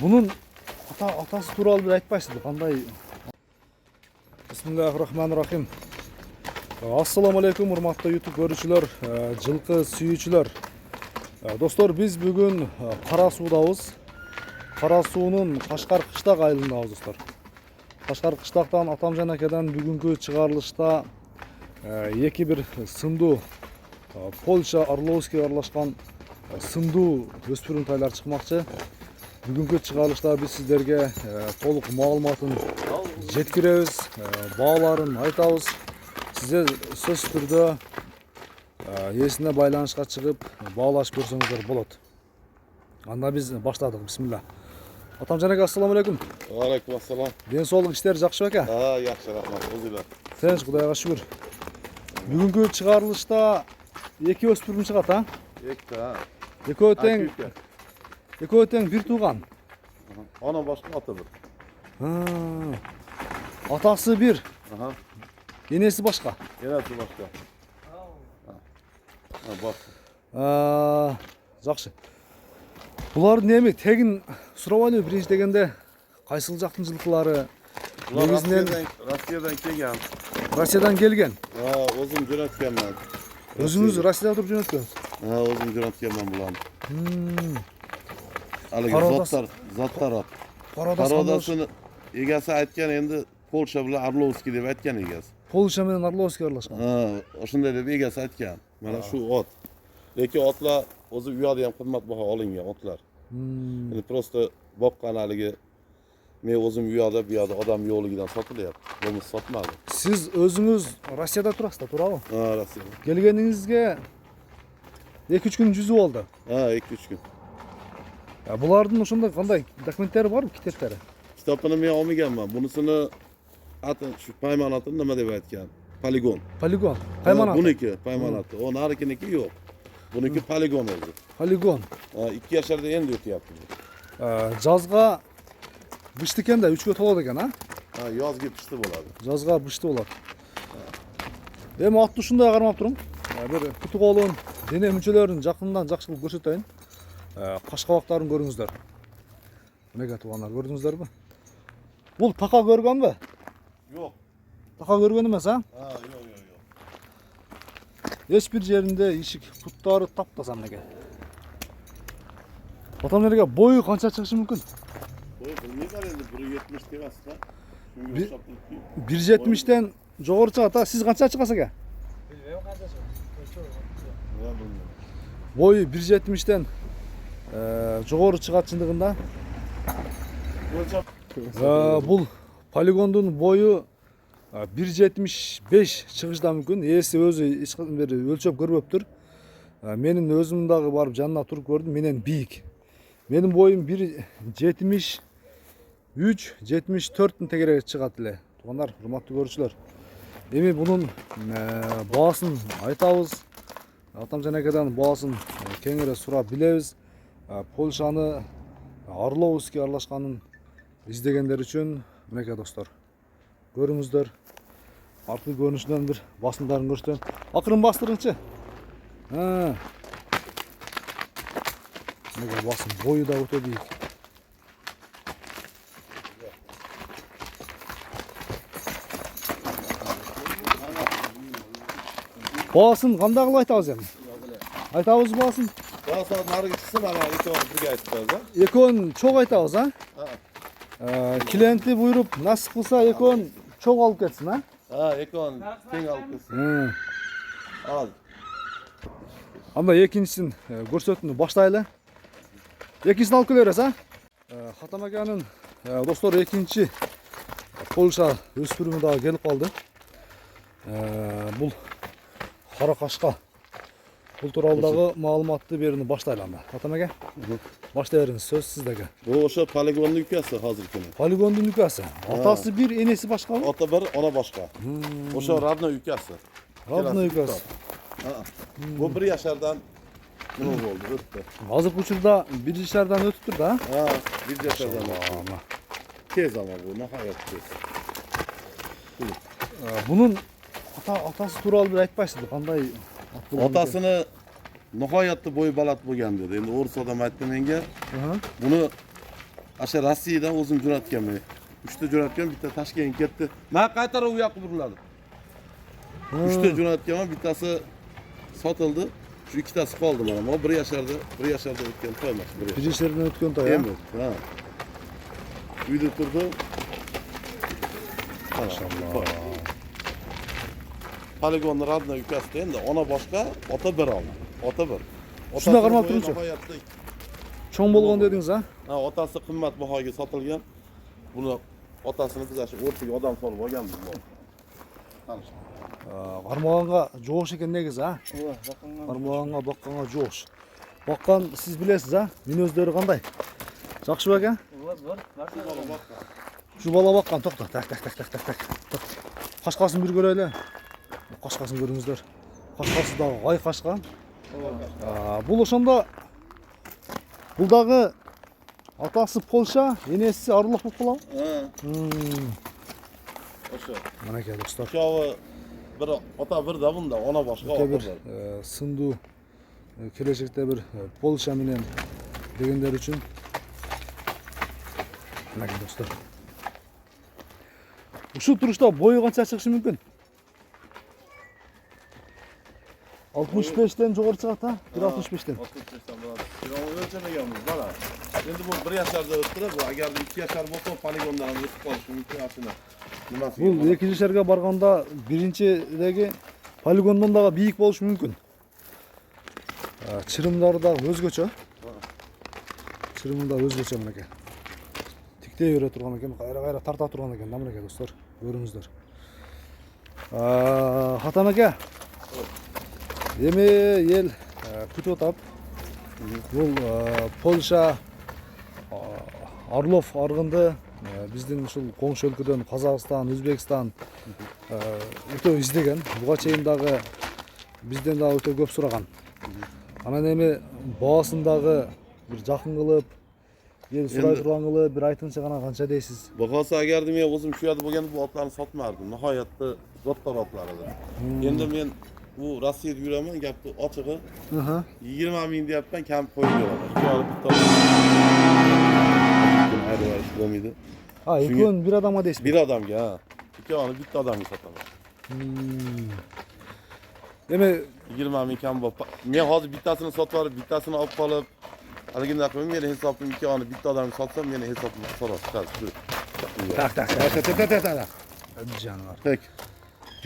Bunun atası turалы bir айтпайсызбы, кандай? Bismillahirrahmanirrahim. Assalamu alaykum урматтуу YouTube көрүүчүлөр, жылкы сүйүүчүлөр. Достор, биз бүгүн Кара Суудабыз. Кара Суунун Кашкар кыштак айылындабыз, достор. Кашкар кыштактан Атамжан акадан бүгүнкү чыгарылышта эки бир сындуу Польша Орловский аралашкан сындуу өспүрүм тайлар чыкмакчы. Бүгүнкү чыгарылышта биз сиздерге толук маалыматын жеткиребиз, бааларын айтабыз. Сизе сөз түрдө эсине байланышка чыгып баалашып көрсөңүздөр болот. Анда биз баштадык. Бисмилла. Атамжан ака, ассаламу алейкум. Алейкум ассалам. Ден соолук иштер жакшы беке? Жакшы, рахмат. Өзүлөр. Тынч, Кудайга шүгүр. Бүгүнкү чыгарылышта эки өспүрүм чыгат, а? Экөө тең бир тууган. Ана башка, ата бир. Атасы бир, энеси башка. Энеси башка. Бак. Жакшы. Булардын эми тегин сурап алайлы, биринчи дегенде кайсыл жактын жылкылары? Негизинен Россиядан келген. Россиядан келген. Өзүм жөнөткөнмүн. Өзүңүз Россияда туруп жөнөткөнсүз? Өзүм жөнөткөнмүн буларны. Алыгы заттар. Пародасын эгеси айткан, энди Польша менен Орловский деп айткан эгеси. Польша менен Орловский аралашкан. Ошондой деп эгеси айткан. Мана шу от. Lekin otlar o'zi u yoqda ham qimmatbaho olingan otlar. Endi просто boqqan haligi men o'zim u yoqda bu yoqda odam yo'qligidan sotilyapti. Bo'lmasa sotmadi. Siz o'zingiz Rossiyada turasiz, to'g'rimi? Rossiyada. Kelganingizga 2-3 kun жүзүп oldu. 2-3 kun. Bulardın ошондой кандай документтери барбы, китептери? Kitobini men olmaganman. Bunisini ati shu paymonatini nima deb aytgan? Poligon. Poligon. Paymonat. Buniki paymonati. O narikiniki yo'q. Buniki poligon o'zi. Poligon. 2 yasharda endi o'tyapti. Жазга бышты экен да, 3гө толот экен, а? Yozga pishti bo'ladi. Жазга бышты болот. Эми атты ушундай кармап турум. Бир куту колун, дене мүчөлөрүн жакындан жакшылык көрсөтөйүн. Кашкабактарын көрүңүздөр. Мынага туугандар, көрдүңүздөрбү? Бул така көргөнбү? Yo'q. Така көргөн эмес, а? Yo'q. Эч бир жеринде ишик буттары таптаза мынеке. Атамнерге бою канча чыгышы мүмкүн? Бою билмеймин, энди 1.70 тебас да. 1.70тен жогору чыгат, а? Сиз канча чыгасыз эке? Билбейм канча чыгат. Бою 1.70тен жогору чыгат чындыгында. Бул полигондун бою 1.75 чыгышта мүмкүн. Эси өзү эч кандай бир өлчөп көрбөптүр. Менин өзүм дагы барып жанына туруп көрдүм. Менен бийик. Менин боюм 1.73-74 тегере чыгат эле. Туугандар, урматтуу көрүүчүлөр. Эми бунун баасын айтабыз. Атамжан акадан баасын кеңири сурап билебиз. Польшаны Орловский аралашканын издегендер үчүн мынеке достор. Көрүңүздөр. Аркы көрүнүшүнөн бир басымдарын көрсөтөм. Акырын бастырыңчы. Мынеке басым, бою да өтө бийик. Баасын кандай кылып айтабыз эми? Айтабыз баасын. Baaсын narıgı çıksın, ana ekonu birge ayttılar da. Ekon çok айтабыз, а? Клиенти буйруп, насип кылса экон çok алып кетсин, а? Ekon teң alıp ketsin. Al. Анда экинчисин көрсөтүүнү баштайлы. Экинчисин алып келе бересиз, а? Хатам аканын достор экинчи Польша өспүрүмү дагы келип калды. Бул кара кашка. Бул тууралуу дагы маалыматты берүүнү баштайлы анда. Хатам ака, баштай бериңиз, сөз сиздеги. Bu oşa poligonun ükesi hazırkini. Полигондун ükesi. Атасы бир, энеси башкабы? Ata bir, ona başka. Oşa radno ükesi. Родной ükesi. Bu 1 yaşardan ne oldu? Öttü. Азыркы учурда 1 yaşardan өтүптүр да? 1 yaşardan öttü. Tez ama bu, nahayat tez. Bunun atası тууралуу бир айтпайсызбы, кандай? Atasını nahayatlı boyu balat bo'lgan dedi. Endi o'ris odam aytdi menga. Buni Aşağı Rossiyadan o'zim jo'natganman. 3 ta jo'natgan, bitta Toshkentga ketdi. Men qaytarib u yoqqa buriladi. 3 ta jo'natganman, bittasi sotildi. Şu ikkitasi qoldi mana. Bu 1 yasharda o'tgan to'y emas. Bir işlerinden ötken toy ya. Emas, ha. Uyda turdi. Maşallah. Poligonlar adına ukasida endi ona boshqa, ota bir oldi. Ota bir. Shunda qarmab turibsiz. Çoğun bolğan dediniz ha? Ha, otasi qimmat bahoga sotilgan. Buni otasini biz shu o'rtaga odam solib olganmiz. Qanish. Qarmağanga joğuş eken negiz ha? Qarmağanga baqqanga joğuş. Baqqan siz bilesiz ha? Minözleri qanday? Жақсы ба ekan? Şu bala baqqan to'xta. Tak. Qashqaсын bir göreli. Qashqaсын görüңүздөр. Qashqасы dagı g'ay qashqa. Бұл ошондо бұл дагы атасы Польша, енесі Орлов болып қалам. O'sha. Mana aka dostlar. Ikkovi bir ota bir da bunda, ona boshqa ota Bir bir. sındu kelajakda bir Polsha menen degenler üçün. Mana aka dostlar. Uşu turuşta boyu qancha chiqishi mumkin? 65'ten jo'g'ri chiqadi ha? 1.65'ten. 65'ten bo'ladi. Kilomi o'lchamaganmiz bala. Endi bu 1 yasharda o'tdi, bu agar 2 yashar bo'lsa poligondan ham o'tib qolishi mumkin aslida. Nimasi? Бұл екінші жерге барғанда біріншідегі полигондан дағы биік болушы мүмкін. Чырымдары дағы өзгөчө. Чырымында өзгөчө мынакей. Тиктей өре тұрған екен, қайра тарта тұрған екен, мынакей достар, көріңіздер. Хатам ака. Эми ел күтүп атат. Бұл Польша Орлов аргынды биздин ушул коңшу өлкөдөн Казакстан, Өзбекстан өтө издеген. Буга чейин дагы бизден дагы өтө көп сураган. Анан эми баасын дагы бир жакын кылып, ел сурай турган кылып, бир айтыңызчы гана канча дейсиз? Багасы agarda men o'zim shu yerda bo'lganda bu otlarni sotmardim. Nihoyatda zotlar otlari edi. Endi men bu Rossiyada yuraman, gapni ochig'i 20 ming deyapman, kam qo'yib beraman. Shu yerda bitta ayrı bo'lmaydi. Ha, ikko'ni bir odamga deysiz. Bir odamga, ha. Ikkovini bitta odamga sotaman. Demek 20 ming kam bo'lib, men hozir bittasini sotib olib, bittasini olib qolib, haliginda qilib meni hisobim ikkovini bitta odamga sotsam, meni hisobim so'rasiz. tak. Canlar. Tek.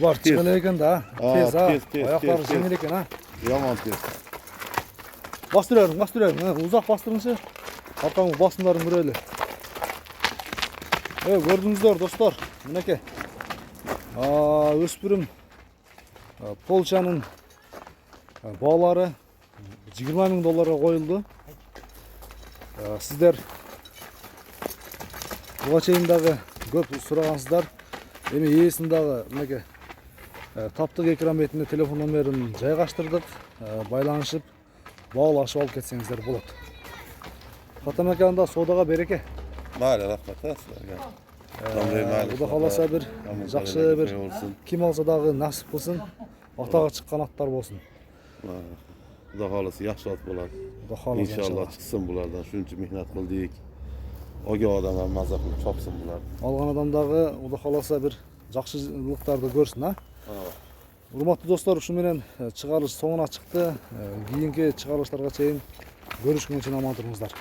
Var çıkılı eken da. Tez ha. Tez. Ayakları jengil eken ha. Yomon tez. Bastırıyorum. Uzak bastırınca. Arkamı basınların böyle. Evet gördünüzler dostlar. Mineke. Öspürüm. Polşa'nın bağları 20 ming dollara koyuldu. Sizler buga çeyин dagı көп сурagansızlar. Эми ээсин дагы мынакей таптык экран бетинде телефон номерин жайгаштырдык. Байланышып баалашып алып кетсеңиздер болот. Хатам аканда соодага береке. Mayli, rahmat sizlarga. Xudo xolasa bir жакшы bir kim alsa dagы nasip kılsın. Ataga çıkan atlar bolsun. Xudo xolasa yaxshi ot bo'ladi. Xudo xolasa İnşallah chiqsin bulardan. Shuncha mehnat qildik. Olgan odam ham maza qilib chopsin bular. Algan adam dagı Xudo xolasa bir жакшылыктарды көрсүн ha. Урматтуу достор, ушу менен чыгарылыш соңуна чыкты. Кийинки чыгарылыштарга чейин көрүшкөнчө аман туруңуздар.